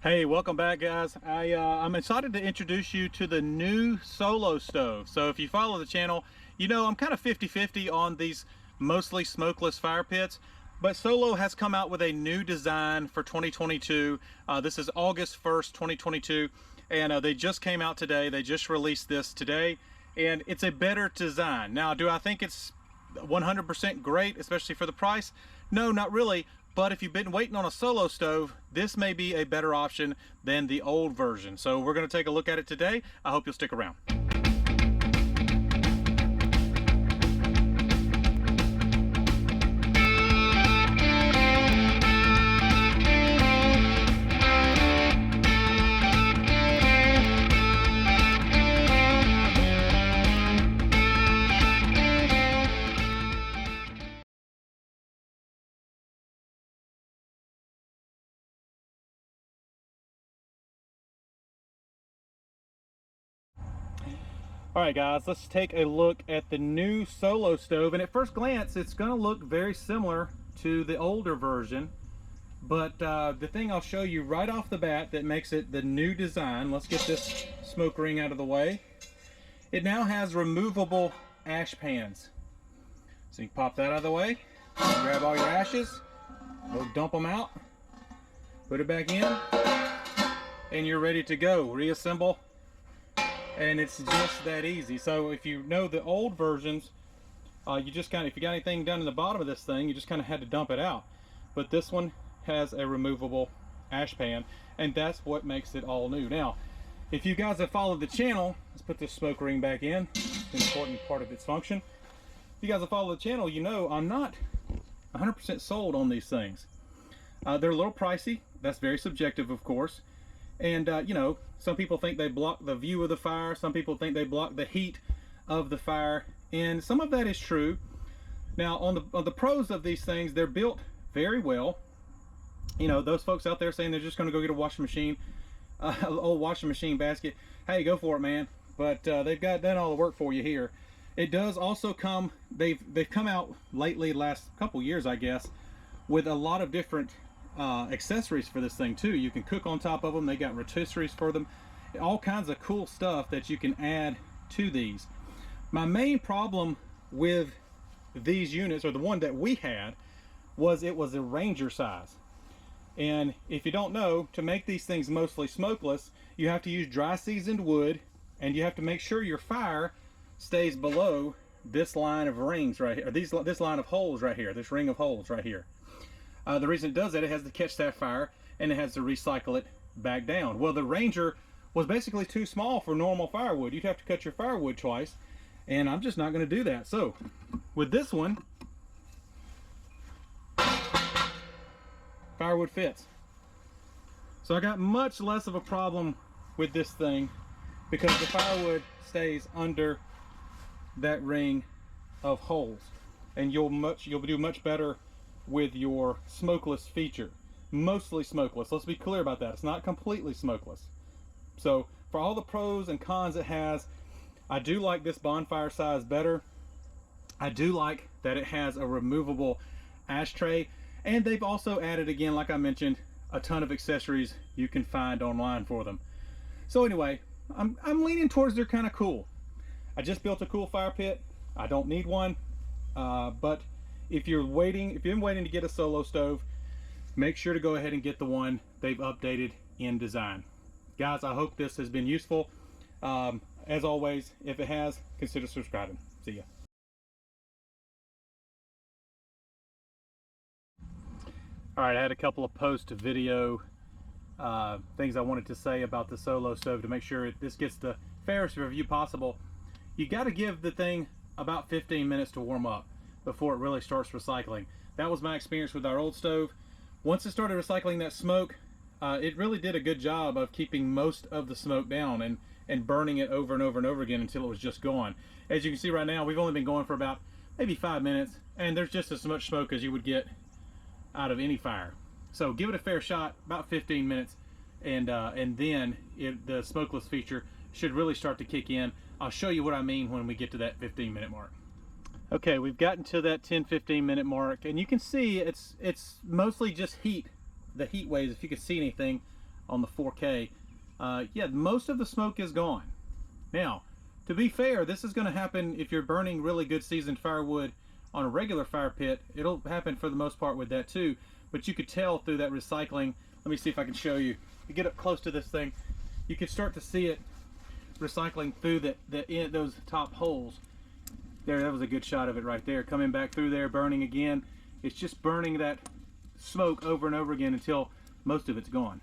Hey, welcome back, guys. I'm excited to introduce you to the new Solo stove. So if you follow the channel, you know I'm kind of 50-50 on these mostly smokeless fire pits, but Solo has come out with a new design for 2022. This is August 1st, 2022, and they just came out today. They just released this today, and it's a better design. Now, do I think it's 100% great, especially for the price? No, not really. But if you've been waiting on a Solo stove, this may be a better option than the old version. So we're going to take a look at it today. I hope you'll stick around. All right, guys, let's take a look at the new Solo stove. And at first glance, it's going to look very similar to the older version. But the thing I'll show you right off the bat that makes it the new design, let's get this smoke ring out of the way. It now has removable ash pans. So you pop that out of the way, grab all your ashes, go dump them out, put it back in, and you're ready to go. Reassemble. And it's just that easy. So if you know the old versions, you just kind of, if you got anything done in the bottom of this thing, you just kind of had to dump it out. But this one has a removable ash pan, and that's what makes it all new. Now, if you guys have followed the channel, let's put this smoke ring back in. It's an important part of its function. If you guys have followed the channel, you know I'm not 100% sold on these things. They're a little pricey. That's very subjective, of course. And you know, some people think they block the view of the fire, some people think they block the heat of the fire, and some of that is true. Now on the pros of these things, they're built very well. You know, those folks out there saying they're just going to go get a washing machine, old washing machine basket, hey, go for it, man. But they've got done all the work for you here. It does also come, they've come out lately, last couple years I guess, with a lot of different accessories for this thing too. You can cook on top of them. They got rotisseries for them, all kinds of cool stuff that you can add to these. My main problem with these units, or the one that we had, was it was a Ranger size. And if you don't know, to make these things mostly smokeless, you have to use dry seasoned wood, and you have to make sure your fire stays below this line of rings right here, or this line of holes right here, this ring of holes right here. The reason it does that, it has to catch that fire and it has to recycle it back down. Well, the Ranger was basically too small for normal firewood. You'd have to cut your firewood twice, and I'm just not going to do that. So with this one, firewood fits. So I got much less of a problem with this thing because the firewood stays under that ring of holes, and you'll do much better with your smokeless feature. Mostly smokeless. Let's be clear about that. It's not completely smokeless. So for all the pros and cons it has, I do like this bonfire size better. I do like that it has a removable ashtray, and they've also added, again, like I mentioned, a ton of accessories you can find online for them. So anyway, I'm leaning towards they're kind of cool. I just built a cool fire pit. I don't need one, but if you're waiting to get a Solo stove, make sure to go ahead and get the one they've updated in design. Guys, I hope this has been useful. As always, if it has, consider subscribing. See ya. All right, I had a couple of post-video things I wanted to say about the Solo stove to make sure this gets the fairest review possible. You got to give the thing about 15 minutes to warm up before it really starts recycling. That was my experience with our old stove. Once it started recycling that smoke, it really did a good job of keeping most of the smoke down and burning it over and over and over again until it was just gone. As you can see right now, we've only been going for about maybe 5 minutes, and there's just as much smoke as you would get out of any fire. So give it a fair shot, about 15 minutes, and then the smokeless feature should really start to kick in. I'll show you what I mean when we get to that 15-minute mark. Okay, we've gotten to that 10-15 minute mark, and you can see it's mostly just heat, the heat waves, if you can see anything on the 4K. Yeah, most of the smoke is gone. Now, to be fair, this is going to happen if you're burning really good seasoned firewood on a regular fire pit. It'll happen for the most part with that too, but you could tell through that recycling. Let me see if I can show you. You get up close to this thing, you can start to see it recycling through those top holes. There, that was a good shot of it right there. Coming back through there, burning again. It's just burning that smoke over and over again until most of it's gone.